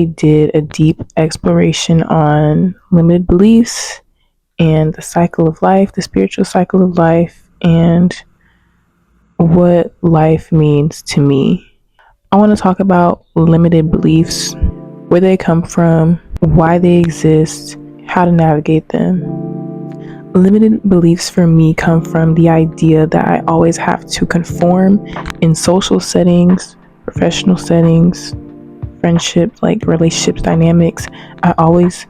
recently did a deep exploration on limited beliefs and the cycle of life, the spiritual cycle of life, and what life means to me. I want to talk about limited beliefs, where they come from, why they exist, how to navigate them. Limited beliefs for me come from the idea that I always have to conform in social settings, professional settings, friendship, like relationships dynamics. I always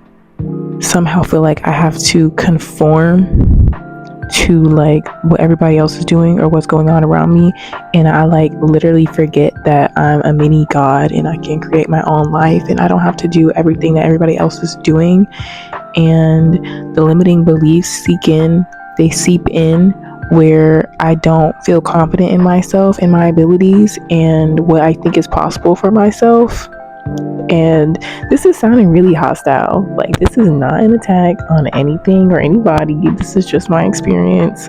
somehow feel like I have to conform to like what everybody else is doing or what's going on around me, and I like literally forget that I'm a mini god and I can create my own life and I don't have to do everything that everybody else is doing. And the limiting beliefs seep in where I don't feel confident in myself and my abilities and what I think is possible for myself. And this is sounding really hostile. Like, this is not an attack on anything or anybody. This is just my experience.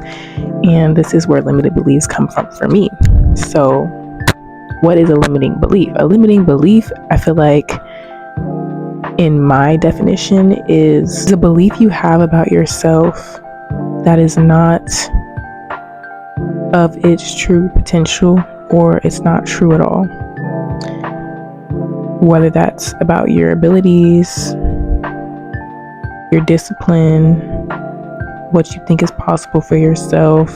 And this is where limited beliefs come from for me. So, what is a limiting belief? A limiting belief, I feel like, in my definition, is a belief you have about yourself that is not of its true potential, or it's not true at all. Whether that's about your abilities, your discipline, what you think is possible for yourself,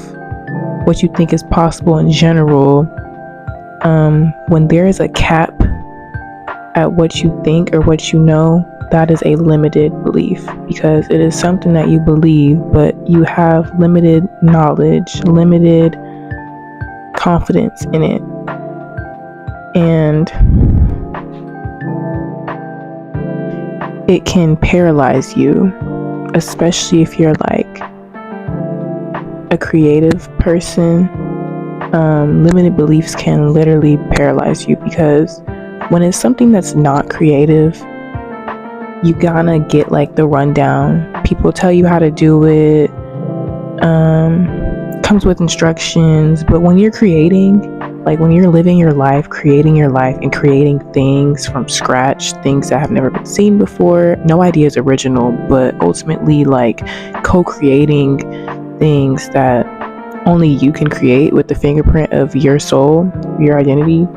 what you think is possible in general. When there is a cap at what you think or what you know, that is a limited belief, because it is something that you believe, but you have limited knowledge, limited confidence in it. And it can paralyze you, especially if you're like a creative person. Limited beliefs can literally paralyze you, because when it's something that's not creative, you gotta get like the rundown. People tell you how to do it, comes with instructions. But when you're creating, like when you're living your life, creating your life and creating things from scratch, things that have never been seen before, no idea is original, but ultimately like co-creating things that only you can create with the fingerprint of your soul, your identity,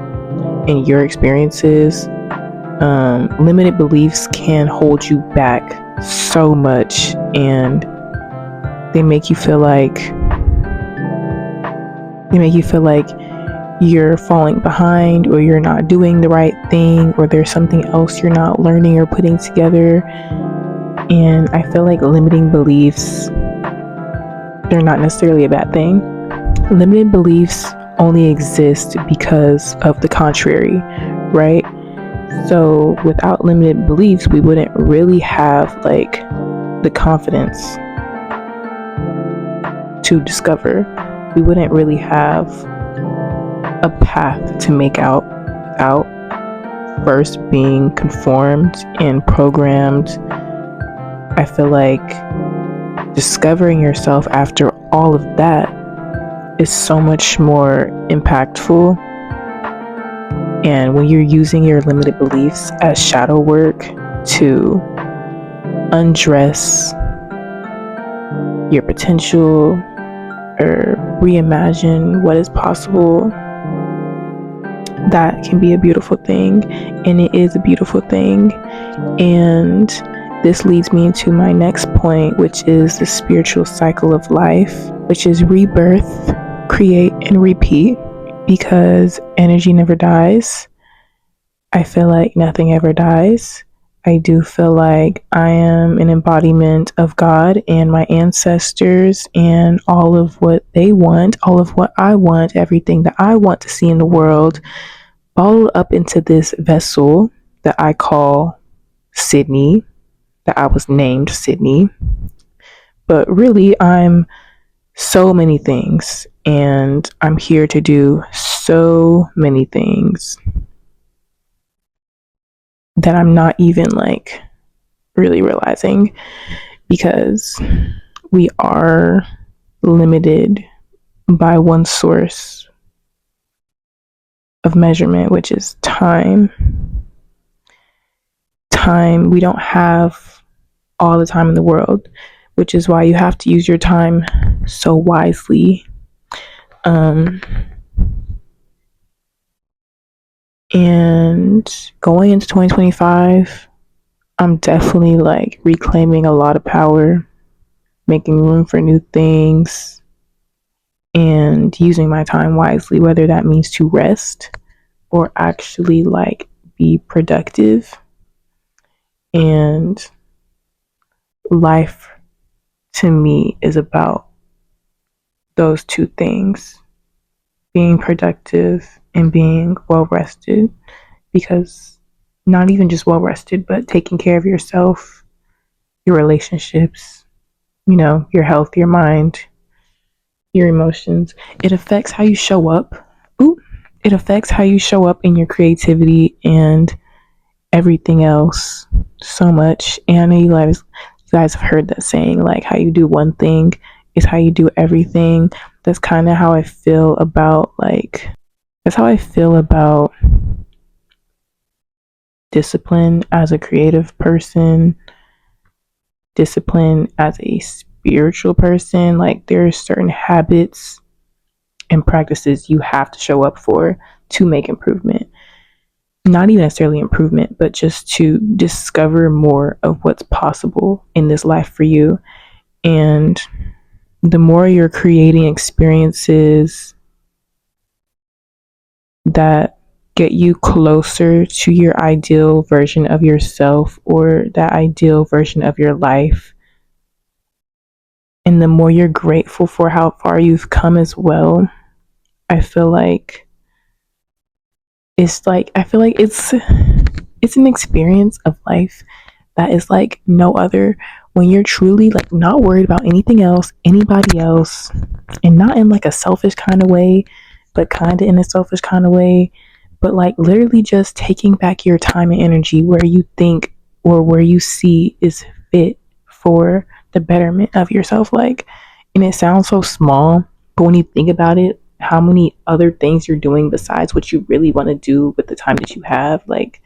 and your experiences. Limited beliefs can hold you back so much, and they make you feel like you're falling behind, or you're not doing the right thing, or there's something else you're not learning or putting together. And I feel like limiting beliefs, they're not necessarily a bad thing. Limited beliefs only exist because of the contrary, right? So without limited beliefs, we wouldn't really have like the confidence to discover. We wouldn't really have a path to make out without first being conformed and programmed. I feel like discovering yourself after all of that is so much more impactful. And when you're using your limited beliefs as shadow work to undress your potential or reimagine what is possible, that can be a beautiful thing, and it is a beautiful thing. And this leads me into my next point, which is the spiritual cycle of life, which is rebirth, create, and repeat, because energy never dies. I feel like nothing ever dies. I do feel like I am an embodiment of God and my ancestors, and all of what they want, all of what I want, everything that I want to see in the world, bottled up into this vessel that I call Sydney, that I was named Sydney. But really, I'm so many things, and I'm here to do so many things that I'm not even like really realizing, because we are limited by one source of measurement, which is time. time, we don't have all the time in the world, which is why you have to use your time so wisely. And going into 2025, I'm definitely like reclaiming a lot of power, making room for new things, and using my time wisely, whether that means to rest or actually like be productive. And life to me is about those two things, being productive and being well rested, because not even just well rested, but taking care of yourself, your relationships, your health, your mind, your emotions. It affects how you show up. Ooh, it affects how you show up in your creativity and everything else so much. And I know you guys have heard that saying, like, how you do one thing is how you do everything. That's kind of how I feel about discipline as a creative person, discipline as a spiritual person. Like, there are certain habits and practices you have to show up for to make improvement. Not even necessarily improvement, but just to discover more of what's possible in this life for you. And the more you're creating experiences that get you closer to your ideal version of yourself or that ideal version of your life, and the more you're grateful for how far you've come as well, I feel like it's an experience of life that is like no other, when you're truly like not worried about anything else, anybody else, and not in like a selfish kind of way, but kind of in a selfish kind of way, but like literally just taking back your time and energy where you think or where you see is fit for the betterment of yourself. Like, and it sounds so small, but when you think about it, how many other things you're doing besides what you really want to do with the time that you have. Like,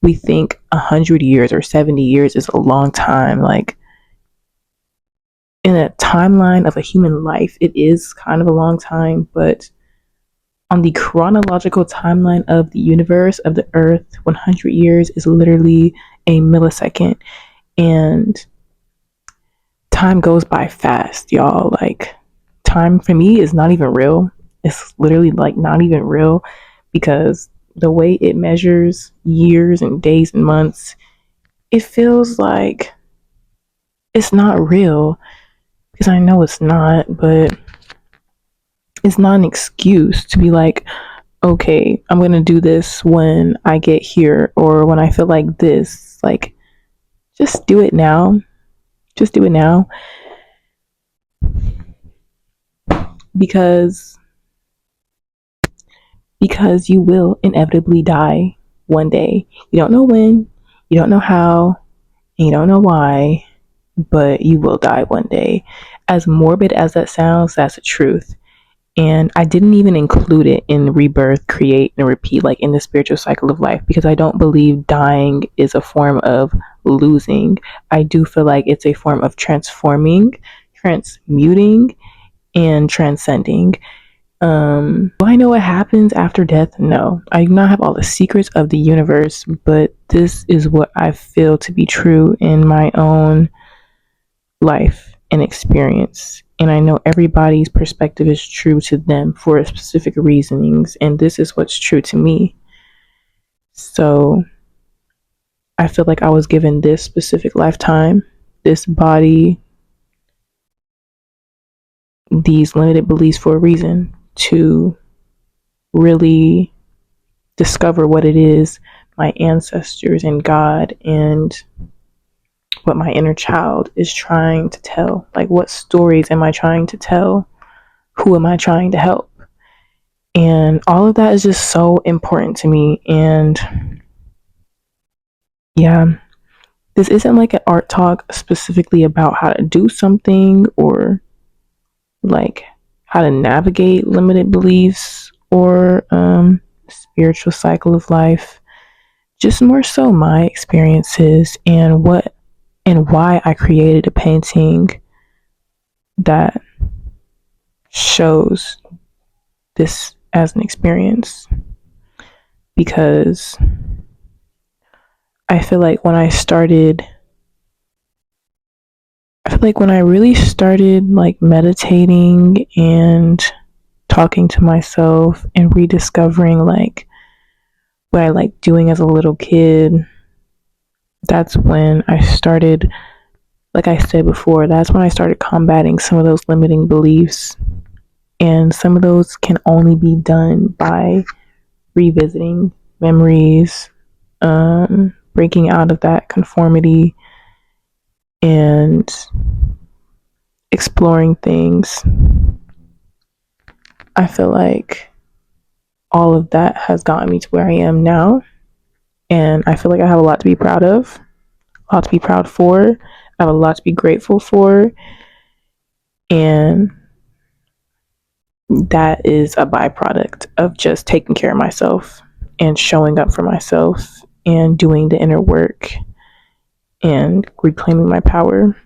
we think 100 years or 70 years is a long time. Like, in a timeline of a human life, it is kind of a long time, but on the chronological timeline of the universe, of the earth, 100 years is literally a millisecond. And time goes by fast, y'all. Like, time for me is not even real. It's literally like not even real, because the way it measures years and days and months, it feels like it's not real, because I know it's not, but it's not an excuse to be like, okay, I'm going to do this when I get here or when I feel like this. Like, just do it now. Just do it now. Because you will inevitably die one day. You don't know when, you don't know how, and you don't know why, but you will die one day. As morbid as that sounds, that's the truth. And I didn't even include it in rebirth, create, and repeat, like in the spiritual cycle of life, because I don't believe dying is a form of losing. I do feel like it's a form of transforming, transmuting, and transcending. Do I know what happens after death? No. I do not have all the secrets of the universe, but this is what I feel to be true in my own life and experience. And I know everybody's perspective is true to them for specific reasonings, and this is what's true to me. So I feel like I was given this specific lifetime, this body, these limited beliefs for a reason, to really discover what it is my ancestors and God and what my inner child is trying to tell. Like, what stories am I trying to tell? Who am I trying to help? And all of that is just so important to me. And yeah, this isn't like an art talk specifically about how to do something or like how to navigate limited beliefs or spiritual cycle of life. just more so my experiences and what and why I created a painting that shows this as an experience. Because I feel like when I started, I feel like when I really started like meditating and talking to myself and rediscovering like what I liked doing as a little kid, that's when I started, like I said before, that's when I started combating some of those limiting beliefs. And some of those can only be done by revisiting memories, breaking out of that conformity, and exploring things. I feel like all of that has gotten me to where I am now. And I feel like I have a lot to be proud of, a lot to be proud for. I have a lot to be grateful for. And that is a byproduct of just taking care of myself and showing up for myself and doing the inner work and reclaiming my power.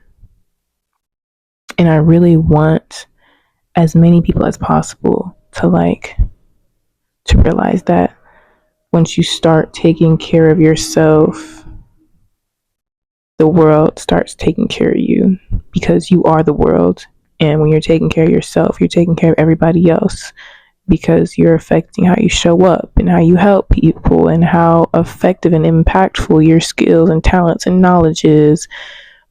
And I really want as many people as possible to realize that once you start taking care of yourself, the world starts taking care of you, because you are the world. And when you're taking care of yourself, you're taking care of everybody else, because you're affecting how you show up and how you help people and how effective and impactful your skills and talents and knowledge is.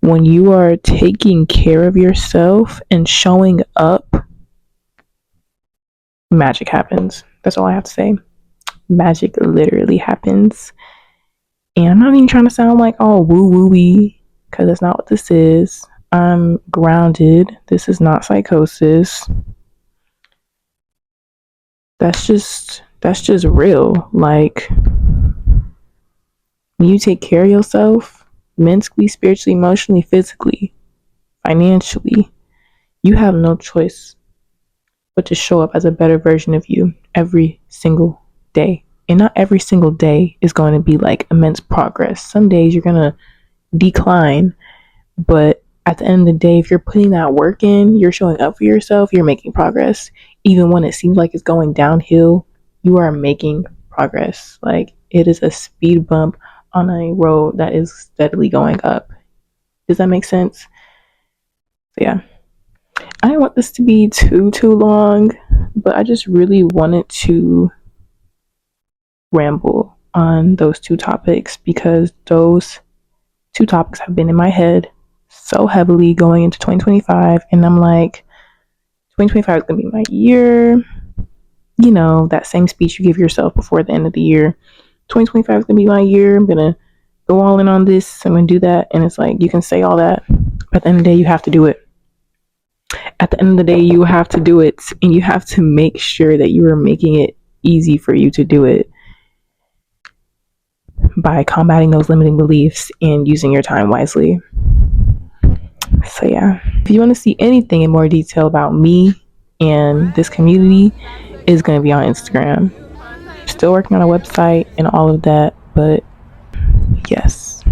When you are taking care of yourself and showing up, magic happens. That's all I have to say. Magic literally happens. And I'm not even trying to sound like all woo woo-y, because that's not what this is. I'm grounded. This is not psychosis. That's just real. Like, when you take care of yourself mentally, spiritually, emotionally, physically, financially, you have no choice but to show up as a better version of you every single day. And not every single day is going to be like immense progress. Some days you're going to decline, but at the end of the day, if you're putting that work in, you're showing up for yourself, you're making progress. Even when it seems like it's going downhill, you are making progress. Like, it is a speed bump on a road that is steadily going up. Does that make sense? So yeah. I didn't want this to be too long, but I just really wanted to ramble on those two topics, because those two topics have been in my head so heavily going into 2025. And I'm like, 2025 is going to be my year. You know, that same speech you give yourself before the end of the year. 2025 is going to be my year. I'm going to go all in on this. I'm going to do that. And it's like, you can say all that, but at the end of the day, you have to do it. At the end of the day, you have to do it. And you have to make sure that you are making it easy for you to do it by combating those limiting beliefs and using your time wisely. So yeah, if you want to see anything in more detail about me and this community, is going to be on Instagram. Still working on a website and all of that, but yes.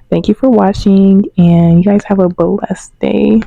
Thank you for watching, and you guys have a blessed day.